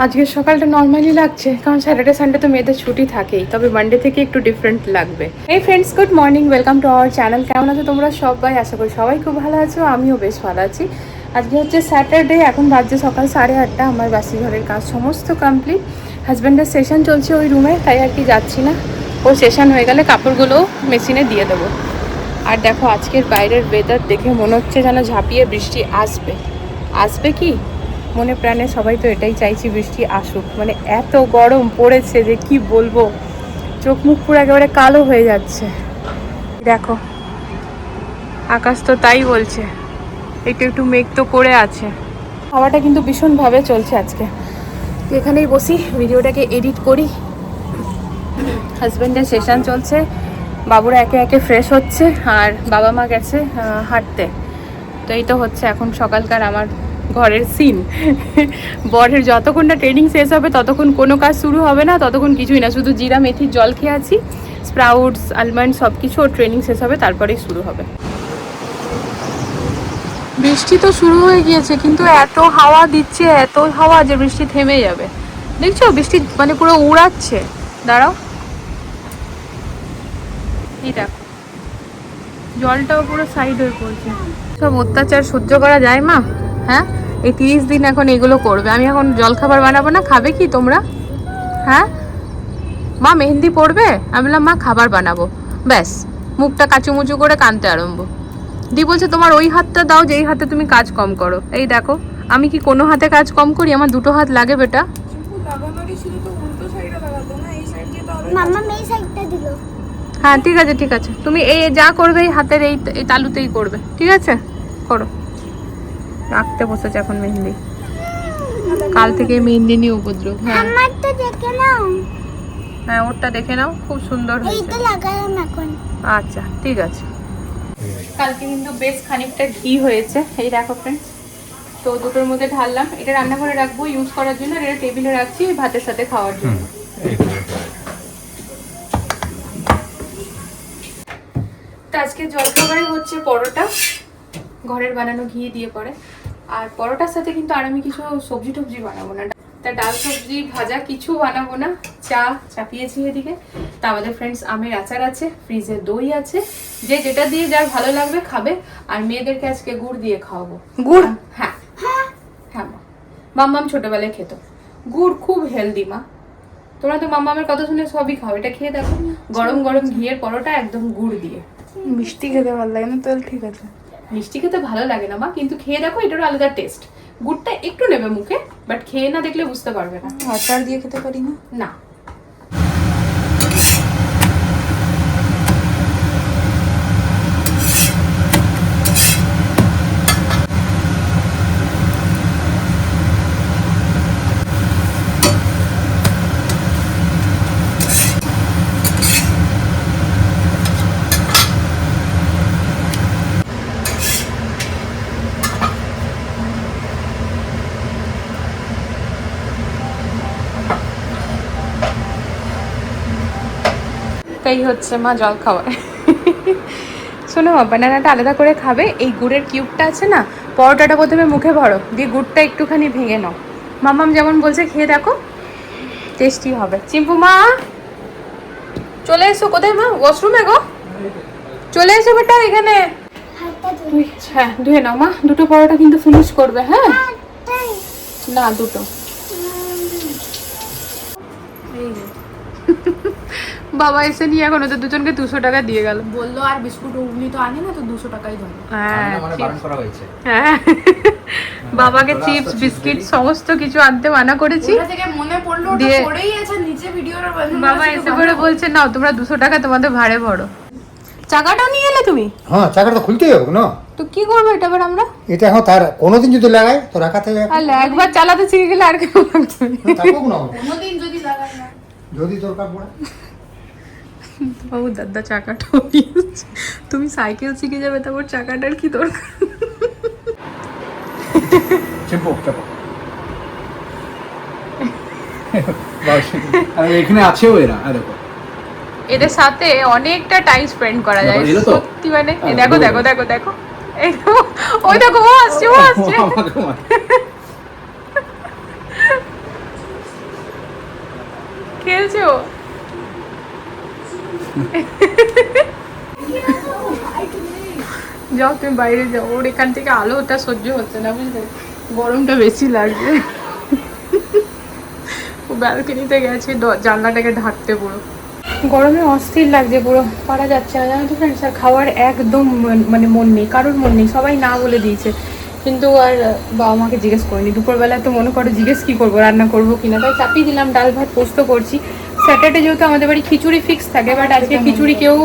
আজকের সকালটা নর্মালি লাগছে, কারণ স্যাটারডে সানডে তো মেয়েদের ছুটি থাকেই, তবে মানডে থেকে একটু ডিফারেন্ট লাগবে। এই friends, good morning, welcome to our channel. কেমন আছো তোমরা সবাই? আশা করি সবাই খুব ভালো আছো, আমিও বেশ ভালো আছি। আজকে হচ্ছে স্যাটারডে, এখন বাজছে সকাল 8:30। আমার বাসি ঘরের কাজ সমস্ত কমপ্লিট। হাজব্যান্ডের সেশন চলছে ওই রুমে, তাই আর কি যাচ্ছি না। ও সেশন হয়ে গেলে কাপড়গুলো মেশিনে দিয়ে দেবো। আর দেখো আজকের বাইরের ওয়েদার দেখে মনে হচ্ছে যেন ঝাঁপিয়ে বৃষ্টি আসবে। আসবে কি মনে প্রাণে সবাই তো এটাই চাইছি, বৃষ্টি আসুক। মানে এত গরম পড়েছে যে কি বলবো, চোখ মুখ পুরো একেবারে কালো হয়ে যাচ্ছে। দেখো আকাশ তো তাই বলছে, একটু একটু মেঘ তো করে আছে। হাওয়াটা কিন্তু ভীষণভাবে চলছে আজকে। তো এখানেই বসি, ভিডিওটাকে এডিট করি। হাজব্যান্ডের সেশন চলছে, বাবুরা একে একে ফ্রেশ হচ্ছে, আর বাবা মা গেছে হাঁটতে। তো এই তো হচ্ছে এখন সকালকার আমার ঘরের সিন। বরের যতক্ষণ না ট্রেনিং শেষ হবে ততক্ষণ কোনো কাজ শুরু হবে না, ততক্ষণ কিছুই না, শুধু জিরা মেথির জল খেয়ে আছি। স্প্রাউটস, আলমন্ড সব কিছু ওর ট্রেনিং শেষ হবে, তারপরেই শুরু হবে। বৃষ্টি তো শুরু হয়ে গিয়েছে, কিন্তু এত হাওয়া দিচ্ছে, এত হাওয়া যে বৃষ্টি থেমে যাবে। দেখছো বৃষ্টি মানে পুরো উড়াচ্ছে। দাঁড়াও, এই দেখো জলটাও পুরো সাইড হয়ে পড়ছে। সব অত্যাচার সহ্য করা যায় মা? হ্যাঁ, এই 30 দিন এখন এগুলো করবে। আমি এখন জলখাবার বানাবো না, খাবে কি তোমরা? হ্যাঁ, মা মেহেন্দি পড়বে, আমি বললাম মা খাবার বানাবো। ব্যাস মুখটা কাচুমুচু করে কাঁদতে আরম্ভ। দি বলছে তোমার ওই হাতটা দাও যেই হাতে তুমি কাজ কম করো। এই দেখো আমি কি কোনো হাতে কাজ কম করি? আমার দুটো হাত লাগে বেটা। হ্যাঁ ঠিক আছে ঠিক আছে, তুমি এই যা করবে এই হাতের এই তালুতেই করবে, ঠিক আছে? করো। রাখতে বসেছে এখন মেহেন্দি, কাল থেকে মেহেন্দি নিয়ে উপদ্রব। হ্যাঁ হ্যাঁ ওরটা দেখে নাও, খুব সুন্দর হয়েছে। আচ্ছা ঠিক আছে। কালকে কিন্তু বেশ খানিকটা ঘি হয়েছে, এই দেখো ফ্রেন্ডস। তো দুটোর মধ্যে ঢাললাম, এটা রান্নাঘরে রাখবো ইউজ করার জন্য, আর এটা টেবিলে রাখছি ভাতের সাথে খাওয়ার জন্য। তো আজকে জলখাবারে হচ্ছে পরোটা, ঘরের বানানো ঘি দিয়ে পরে। আর পরোটার সাথে কিন্তু আর আমি কিছু সবজি টবজি বানাবো না, তা ডাল সবজি ভাজা কিছু বানাবো না। চা চাপিয়েছি এদিকে। তা আমাদের ফ্রেন্ডস আমের আচার আছে, ফ্রিজে দই আছে, যে যেটা দিয়ে যার ভালো লাগবে খাবে। আর মেয়েদেরকে আজকে গুড় দিয়ে খাওয়াবো। গুড়? হ্যাঁ হ্যাঁ মা, মাম্মাম ছোটবেলায় খেত গুড়, খুব হেলদি মা। তোমরা তো মাম্মামের কথা শুনে সবই খাও, এটা খেয়ে দেখো, গরম গরম ঘিয়ের পরোটা একদম গুড় দিয়ে। মিষ্টি খেতে ভালো লাগে না, তাহলে ঠিক আছে। মিষ্টি খেতে ভালো লাগে না মা, কিন্তু খেয়ে দেখো, এটারও আলাদা টেস্ট। গুড়টা একটু নেবে মুখে, বাট খেয়ে না দেখলে বুঝতে পারবে না। আচার দিয়ে খেতে পারি না। না তাই হচ্ছে মা জল খাবার। শোনো মা, বানানাটা আলাদা করে খাবে। এই গুড়ের কিউবটা আছে না, পরোটাটা প্রথমে মুখে ভরো, দিয়ে গুড়টা একটুখানি ভেঙে নাও। মামাম যেমন বলছে খেয়ে দেখো, টেস্টি হবে। চিম্পু মা চলে এসো। কোথায় মা? ওয়াশরুমে গো, চলে এসো বেটা এখানে। হ্যাঁ ধুয়ে নাও মা, দুটো পরোটা কিন্তু ফিনিশ করবে। হ্যাঁ না দুটো। বাবা এসে নিয়ে এখন ওদের দুজনকে 200 টাকা দিয়ে গেল। বললো আর বিস্কুট উগলি তো আনি না, তো 200 টাকাই ধরো। হ্যাঁ বাবাকে চিপস বিস্কিট সমস্ত কিছু আনতে মানা করেছি। মনে পড়লো পড়েই আছে নিচে ভিডিওর। বাবা এসে করে বলছে নাও তোমরা 200 টাকা তোমাদের ভাড়ে ভরো। চাকাটাও নিয়ে এলে তুমি? হ্যাঁ চাকাটা তো খুলতেই হবে না। তো কি করবো এটা আবার আমরা? এটা এখন তার কোনোদিন যদি লাগাই তো রাখাতে হবে। একবার চালাতে শিখে গেলে আর কেউ লাগবে না। কোনোদিন যদি লাগাই না, যদি দরকার পড়ে। বাবু দাদা চাকাটা, তুমি সাইকেল শিখে যাবে, তারপর চাকাটার কি দরকার? এখানে আছেও এরা, দেখো এদের সাথে অনেকটা টাইম স্পেন্ড করা যায় সত্যি। মানে দেখো দেখো দেখো দেখো, ওই দেখো ও আসছে ও আসছে। খেলছো? যাও তুমি বাইরে যাও, ওর এখান থেকে আলোটা সহ্য হচ্ছে না বুঝলে, গরমটা বেশি লাগবে। ও ব্যালকনিতে গেছে জানলাটাকে ঢাকতে, পুরো গরমে অস্থির লাগছে, পুরো পারা যাচ্ছে না জানো তো ফ্রেন্ডস। আর খাওয়ার একদম মানে মন নেই, কারোর মন নেই, সবাই না বলে দিয়েছে। কিন্তু আর বাবা মাকে জিজ্ঞেস করিনি, দুপুরবেলায় তো মনে করো জিজ্ঞেস কী করবো, রান্না করবো কিনা, তাই চাপিয়ে দিলাম ডাল ভাত পোস্ত করছি। স্যাটারডে যেহেতু আমাদের বাড়ি খিচুড়ি ফিক্স থাকে, বাট আজকে খিচুড়ি কেউ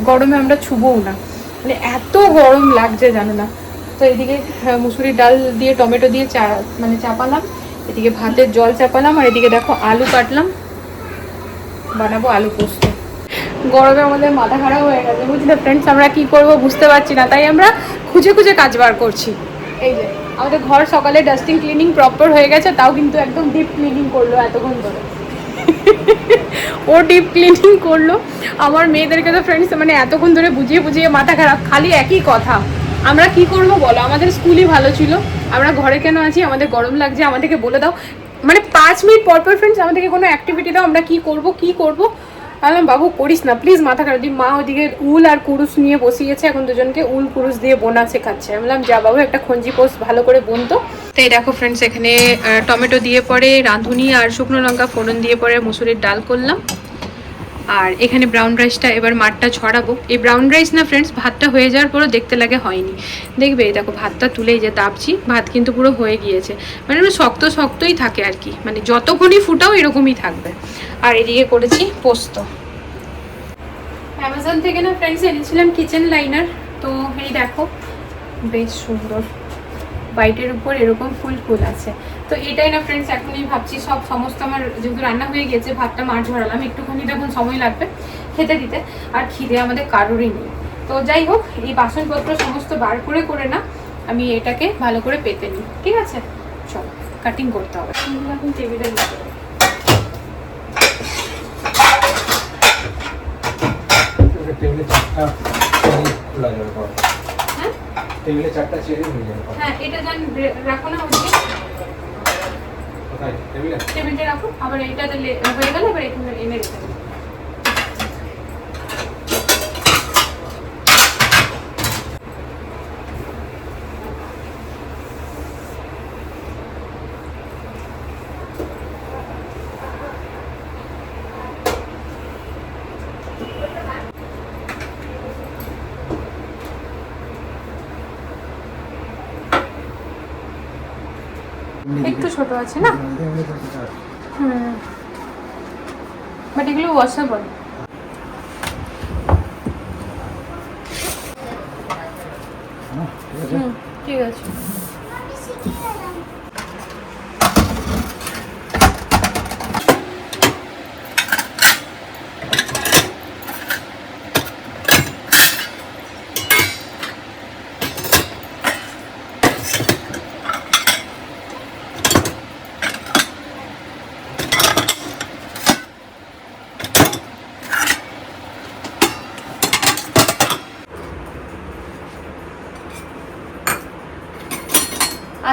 গরমে আমরা ছুবোও না, মানে এত গরম লাগছে জানো না। তো এদিকে মুসুরির ডাল দিয়ে টমেটো দিয়ে মানে চাপালাম, এদিকে ভাতের জল চাপালাম, আর এদিকে দেখো আলু কাটলাম, বানাবো আলু পোস্ত। গরমে আমাদের মাথা খারাপ হয়ে গেছে বুঝলে ফ্রেন্ডস, আমরা কি করব বুঝতে পারছি না, তাই আমরা খুঁজে খুঁজে কাজ বার করছি। এই যে আমাদের ঘর সকালে ডাস্টিং ক্লিনিং প্রপার হয়ে গেছে, তাও কিন্তু একদম ডিপ ক্লিনিং করলো এতক্ষণ ধরে। ও ডিপ ক্লিনিং করলো, আমার মেয়েদেরকে তো ফ্রেন্ডস মানে এতক্ষণ ধরে বুঝিয়ে বুঝিয়ে মাথা খারাপ, খালি একই কথা। আমরা কি করবো বলো, আমাদের স্কুলই ভালো ছিল, আমরা ঘরে কেন আছি, আমাদের গরম লাগছে, আমাদেরকে বলে দাও, মানে 5 মিনিট পর পর ফ্রেন্ডস আমাদেরকে কোনো অ্যাক্টিভিটি দাও, আমরা কি করব। বললাম বাবু করিস না প্লিজ, মাথা খারাপ। দি মা ওদিকে উল আর কুরুশ নিয়ে বসিয়েছে, এখন দুজনকে উল কুরুশ দিয়ে বোনা শেখাচ্ছে। আমি বললাম যা বাবু একটা খঞ্জি পোস্ট ভালো করে বোনতো। তো এই দেখো ফ্রেন্ডস, এখানে টমেটো দিয়ে পরে রাঁধুনি আর শুকনো লঙ্কা ফোড়ন দিয়ে পরে মুসুরির ডাল করলাম। আর এখানে ব্রাউন রাইসটা এবার মাঠটা ছড়াবো। এই ব্রাউন রাইস না ফ্রেন্ডস, ভাতটা হয়ে যাওয়ার পরও দেখতে লাগে হয়নি, দেখবে এই দেখো ভাতটা তুলেই যে দাবছি, ভাত কিন্তু পুরো হয়ে গিয়েছে, মানে শক্ত শক্তই থাকে আর কি, মানে যতক্ষণই ফুটাও এরকমই থাকবে। আর এদিকে করেছি পোস্ত। অ্যামাজন থেকে না ফ্রেন্ডস এনেছিলাম কিচেন লাইনার, তো এই দেখো বেশ সুন্দর, হোয়াইটের উপর এরকম ফুল ফুল আছে। তো এটাই না ফ্রেন্ডস, এখনই ভাবছি সব সমস্ত আমার যেহেতু রান্না হয়ে গেছে, ভাতটা মাছ ঝরালাম, একটুখানি তখন সময় লাগবে খেতে দিতে, আর খিদে আমাদের কারোরই নেই। তো যাই হোক, এই বাসনপত্র সমস্ত বার করে না আমি এটাকে ভালো করে পেতে নিই, ঠিক আছে? চল কাটিং করতে হবে, এখন টেবিলের উপরে। টেবিলে 4টা চেরি খোলা যাবে, হ্যাঁ টেবিলে 4টা চেরি হয়ে যাবে। হ্যাঁ এটা জান রাখো না ওদিকে, কোথায় টেবিলে? টেবিলটা রাখো, আবার এইটাতে হয়ে গেলে এবার এখানে এনে রেখে দেবো। একটু ছোট আছে না, বাট এগুলো ওয়াশেবল। ঠিক আছে।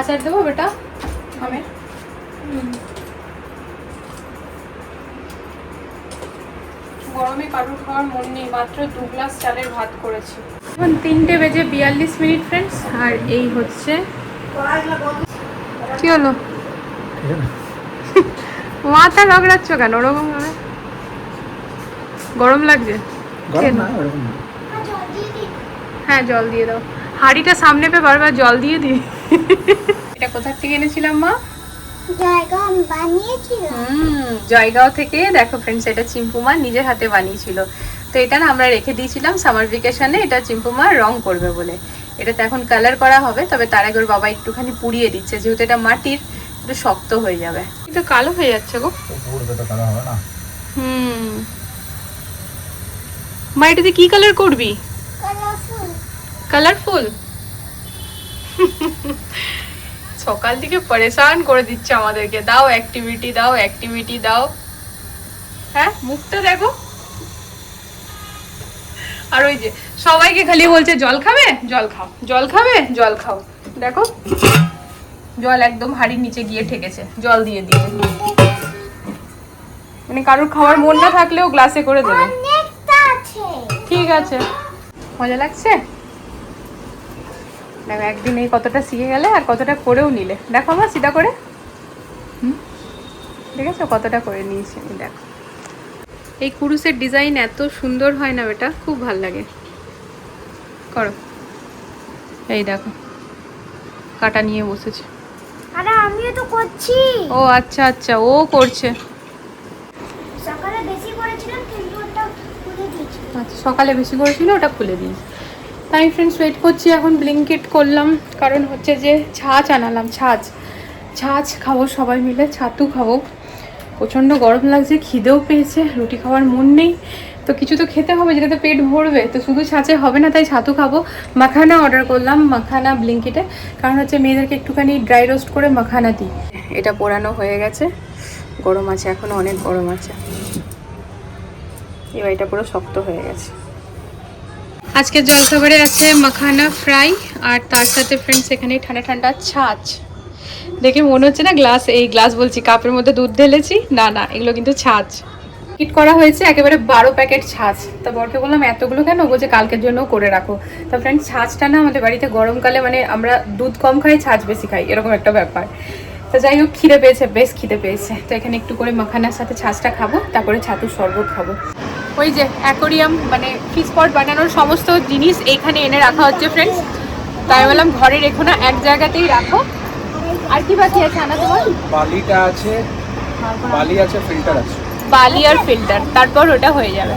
আচার দেবো বেটা আমের? গরমে কারোর খাওয়ার মন নেই, মাত্র 2 গ্লাস চালের ভাত করেছি। এখন 3:42 ফ্রেন্ডস, আর এই হচ্ছে কি হলো, মাথা রগড়াচ্ছ কেন ওরকম ভাবে? গরম লাগছে? হ্যাঁ জল দিয়ে দাও, হাঁড়িটা সামনে পেয়ে বারবার জল দিয়ে দিই। এটা কোথা থেকে এনেছিলাম মা? জয়গাঁও থেকে। দেখো ফ্রেন্ডস, এটা চিম্পুমা নিজের হাতে বানিয়েছিল। তো এটা না আমরা রেখে দিয়েছিলাম সামার ভ্যাকেশনে, এটা চিম্পুমা রং করবে বলে। এটাতে এখন কালার করা হবে, তবে তার আগে ওর বাবা একটুখানি পুড়িয়ে দিচ্ছে, যেহেতু এটা মাটির একটু শক্ত হয়ে যাবে। কিন্তু কালো হয়ে যাচ্ছে গো। মা এটাতে কি কালার করবি? কালারফুল। সকাল থেকে পরেশান করে দিচ্ছে আমাদেরকে, দাও অ্যাক্টিভিটি দাও, অ্যাক্টিভিটি দাও। হ্যাঁ মুখটা দেখো, আর ওই যে সবাইকে খালি বলছে জল খাবে, জল খাও, জল খাবে, জল খাও। দেখো জল একদম হাড়ির নিচে গিয়ে ঠেকেছে, জল দিয়ে দিয়ে। মানে কারোর খাওয়ার মন না থাকলেও গ্লাসে করে দেবে। ঠিক আছে, মজা লাগছে। দেখো একদিন এই কতটা শিখে গেলে আর কতটা করেও নিলে। দেখো আমার সিধা করে, ঠিক আছে কতটা করে নিয়েছি আমি। দেখো এই কুরুশের ডিজাইন এত সুন্দর হয় না বেটা, খুব ভাল লাগে। করো, এই দেখো কাটা নিয়ে বসেছে। আরে আমিও তো করছি। ও আচ্ছা আচ্ছা, ও করছে। সকালে বেশি করেছিলাম কিন্তু ওটা খুলে দিয়েছি। আচ্ছা সকালে বেশি করেছিল, ওটা খুলে দিই। তাই ফ্রেন্ডস ওয়েট করছি, এখন ব্লিঙ্কিট করলাম কারণ হচ্ছে যে ছাঁচ আনালাম। ছাঁচ খাবো সবাই মিলে, ছাতু খাবো। প্রচণ্ড গরম লাগছে, খিদেও পেয়েছে, রুটি খাওয়ার মন নেই, তো কিছু তো খেতে হবে যেটাতে পেট ভরবে। তো শুধু ছাঁচে হবে না, তাই ছাতু খাবো। মাখানা অর্ডার করলাম, মাখানা ব্লিঙ্কিটে, কারণ হচ্ছে মেয়েদেরকে একটুখানি ড্রাই রোস্ট করে মাখানা দিই। এটা পোড়ানো হয়ে গেছে, গরম আছে, এখনও অনেক গরম আছে। এবার এটা পুরো শক্ত হয়ে গেছে। আজকের জলখাবারে আছে মাখানা ফ্রাই, আর তার সাথে ফ্রেন্ডস এখানে ঠান্ডা ঠান্ডা ছাঁচ। দেখে মনে হচ্ছে না গ্লাস বলছি, কাপের মধ্যে দুধ ঢেলেছি। না না, এগুলো কিন্তু ছাঁচ। কিট করা হয়েছে একেবারে 12 প্যাকেট ছাঁচ। তা বরকে বললাম এতগুলো কেন, বলছে কালকের জন্য করে রাখো। তা ফ্রেন্ডস ছাঁচটা না আমাদের বাড়িতে গরমকালে মানে আমরা দুধ কম খাই, ছাঁচ বেশি খাই, এরকম একটা ব্যাপার। তো যাই হোক খিদে পেয়েছে, বেশ খিদে পেয়েছে, তো এখানে একটু করে মাখানার সাথে ছাঁচটা খাবো, তারপরে ছাতুর শরবত খাবো। ওই যে অ্যাকোরিয়াম মানে ফিশ পট বানানোর সমস্ত জিনিস এইখানে এনে রাখা হচ্ছে ফ্রেন্ডস। তাই বললাম ঘরে রেখো না, এক জায়গাতেই রাখো। আর কি বাকি আছে আনা তোমার? বালিটা আছে, বালি আছে, ফিল্টার আছে। বালি আর ফিল্টার, তারপর ওটা হয়ে যাবে।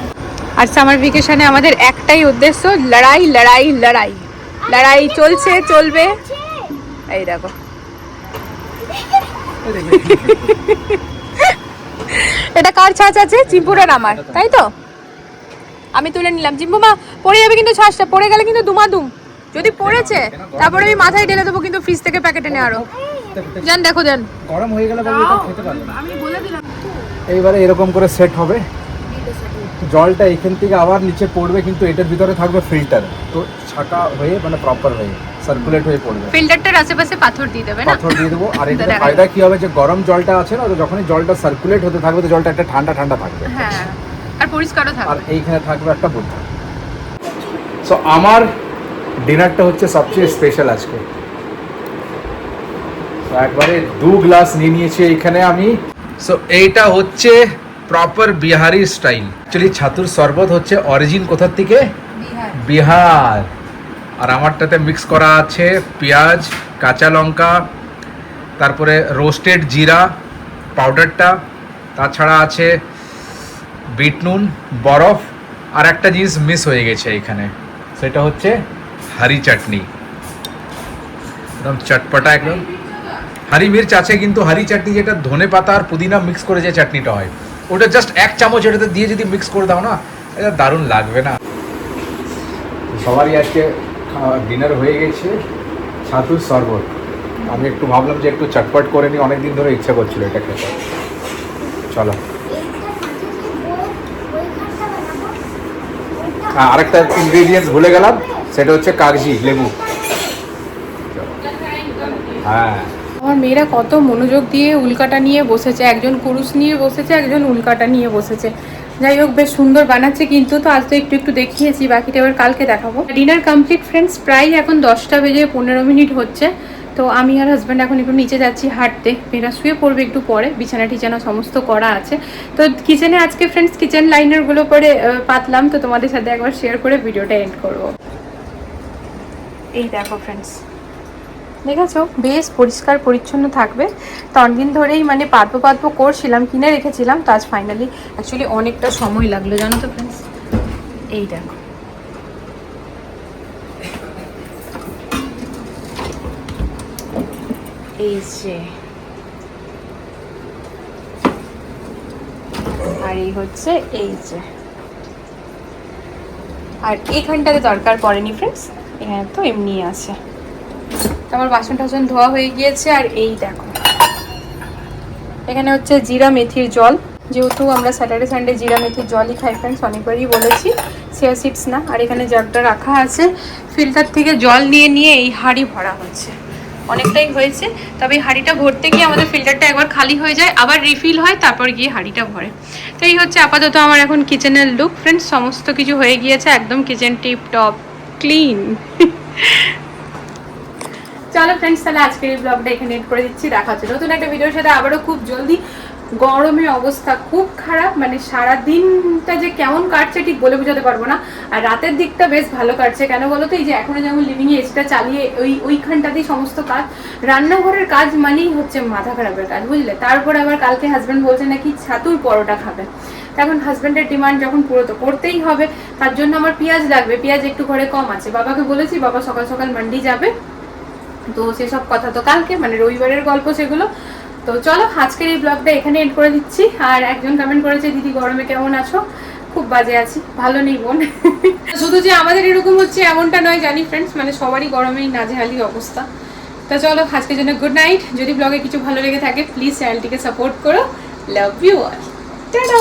আর সামার ভ্যাকেশনে আমাদের একটাই উদ্দেশ্য, লড়াই লড়াই লড়াই। লড়াই চলছে, চলবে। এই দেখো এটা কার ছাঁচ আছে? চিম্পুরার আমার, তাই তো? আমি তুলে নিলাম। জিম্বুমা পড়ে যাবে কিন্তু, ছাঁচটা পড়ে গেলে কিন্তু দুমাদুম। যদি পড়েছে তারপরে আমি মাথায় ঢেলে দেবো কিন্তু ফ্রিজ থেকে প্যাকেট এনে আরো। যান দেখো যান, গরম হয়ে গেলে বাবু এটা খেতে পারবে না। আমি বলে দিলাম এইবারে এরকম করে সেট হবে, জলটা এখান থেকে আবার নিচে পড়বে, কিন্তু এটার ভিতরে থাকবে ফিল্টার, তো ছাকা হয়ে মানে প্রপার হয়ে সার্কুলেট হয়ে পড়বে। ফিল্টারটার আশেপাশে পাথর দিয়ে দেবে না? পাথর দিয়ে দেবো। আর এটা ফায়দা কি হবে, যে গরম জলটা আছে না, তো যখনই জলটা সার্কুলেট হতে থাকবে তো জলটা একটা ঠান্ডা ঠান্ডা থাকবে। হ্যাঁ, আর পরিষ্কারও আর থাকবে। এইখানে থাকবে একটা বুদ্ধা। সো আমার ডিনারটা হচ্ছে সবচেয়ে স্পেশাল আজকে। তো একবারে 2 গ্লাস নিয়ে নিয়েছি এইখানে আমি। সো এইটা হচ্ছে প্রপার বিহারি স্টাইল। অ্যাকচুয়ালি ছাতুর শরবত হচ্ছে অরিজিন কোথার থেকে? বিহার। আর আমারটাতে মিক্স করা আছে পেঁয়াজ, কাঁচা লঙ্কা, তারপরে রোস্টেড জিরা পাউডারটা, তাছাড়া আছে বিট নুন, বরফ, আর একটা জিনিস মিস হয়ে গেছে এখানে, সেটা হচ্ছে হারি চাটনি। একদম চটপটা, একদম হারি মির্চ আছে, কিন্তু হারি চাটনি যেটা ধনে পাতা আর পুদিনা মিক্স করে যে চাটনিটা হয়, ওটা জাস্ট 1 চামচ এটাতে দিয়ে যদি মিক্স করে দাও না, এটা দারুণ লাগবে না। সবারই আজকে ডিনার হয়ে গেছে, ছাতুর শরবত। আমি একটু ভাবলাম যে একটু চটপট করে নিই, অনেকদিন ধরে ইচ্ছা করছিল এটা খেতে। চলো। আরেকটা ইনগ্রেডিয়েন্টস ভুলে গেলাম, সেটা হচ্ছে কাগজি লেবু। হ্যাঁ, আমার মেয়েরা কত মনোযোগ দিয়ে উল্কাটা নিয়ে বসেছে, একজন কুরুশ নিয়ে বসেছে, একজন উল্কাটা নিয়ে বসেছে। যাই হোক বেশ সুন্দর বানাচ্ছে কিন্তু, তো আজ তো একটু একটু দেখিয়েছি, বাকিটা এবার কালকে দেখাবো। ডিনার কমপ্লিট ফ্রেন্ডস, প্রায় এখন 10টা বেজে 15 মিনিট হচ্ছে। তো আমি আর হাজব্যান্ড এখন একটু নিচে যাচ্ছি হাঁটতে, মেয়েরা শুয়ে পড়বে একটু পরে, বিছানা টিছানা সমস্ত করা আছে। তো কিচেনে আজকে ফ্রেন্ডস কিচেন লাইনারগুলো করে পাতলাম, তো তোমাদের সাথে একবার শেয়ার করে ভিডিওটা এন্ড করবো। এই দেখো ফ্রেন্ডস, দেখেছো বেশ পরিষ্কার পরিচ্ছন্ন থাকবে। তো অনেকদিন ধরেই মানে পাতবো করছিলাম, কিনে রেখেছিলাম, তো আজ ফাইনালি অ্যাকচুয়ালি অনেকটা সময় লাগলো জানো তো ফ্রেন্ডস। এই দেখো এই যে, আর এই হচ্ছে এই যে, আর এইখানটাতে দরকার পড়েনি ফ্রেন্ডস, এখানে তো এমনি আছে। আমার বাসন টাসন ধোয়া হয়ে গিয়েছে। আর এই দেখো এখানে হচ্ছে জিরা মেথির জল, যেহেতু আমরা স্যাটারডে সানডে জিরা মেথির জলই খাই ফ্রেন্ডস, অনেকবারই বলেছি, সিয়া সিডস না। আর এখানে জাগটা রাখা আছে, ফিল্টার থেকে জল নিয়ে নিয়ে এই হাঁড়ি ভরা হচ্ছে। অনেকটাই হয়েছে। তবে এই হাঁড়িটা ভরতে গিয়ে আমাদের ফিল্টারটা একবার খালি হয়ে যায়, আবার রিফিল হয়, তারপর গিয়ে হাঁড়িটা ভরে। তো এই হচ্ছে আপাতত আমার এখন কিচেনের লুক ফ্রেন্ডস। সমস্ত কিছু হয়ে গিয়েছে, একদম কিচেন টিপ টপ ক্লিন। চলো ফ্রেন্ডস, তাহলে আজকের এই ব্লগটা এখানে এড করে দিচ্ছি। দেখা হচ্ছে নতুন একটা ভিডিওর সাথে আবারও খুব জলদি। গরমে অবস্থা খুব খারাপ, মানে সারা দিনটা যে কেমন কাটছে ঠিক বলে বোঝাতে পারবো না। আর রাতের দিকটা বেশ ভালো কাটছে, কেন বলো তো? এই যে এখনো যেমন লিভিংয়ে এসিটা চালিয়ে ওইখানটাতেই সমস্ত কাজ, রান্নাঘরের কাজ মানেই হচ্ছে মাথা খারাপের কাজ, বুঝলে? তারপর আবার কালকে হাজব্যান্ড বলছে নাকি ছাতুর পরোটা খাবে। এখন হাজব্যান্ডের ডিমান্ড যখন পুরো তো করতেই হবে, তার জন্য আমার পেঁয়াজ লাগবে। পেঁয়াজ একটু ঘরে কম আছে, বাবাকে বলেছি, বাবা সকাল সকাল মান্ডি যাবে, তো সেসব কথা তো কালকে, মানে রবিবারের গল্প সেগুলো। তো চলো আজকের এই ব্লগটা এখানে এন্ড করে দিচ্ছি। আর একজন কমেন্ট করেছে, দিদি গরমে কেমন আছো? খুব বাজে আছি, ভালো নেই বোন। শুধু যে আমাদের এরকম হচ্ছে এমনটা নয়, জানি ফ্রেন্ডস, মানে সবারই গরমেই নাজেহালি অবস্থা। তো চলো আজকের জন্য গুড নাইট। যদি ব্লগে কিছু ভালো লেগে থাকে প্লিজ চ্যানেলটিকে সাপোর্ট করো। Love you all, tata.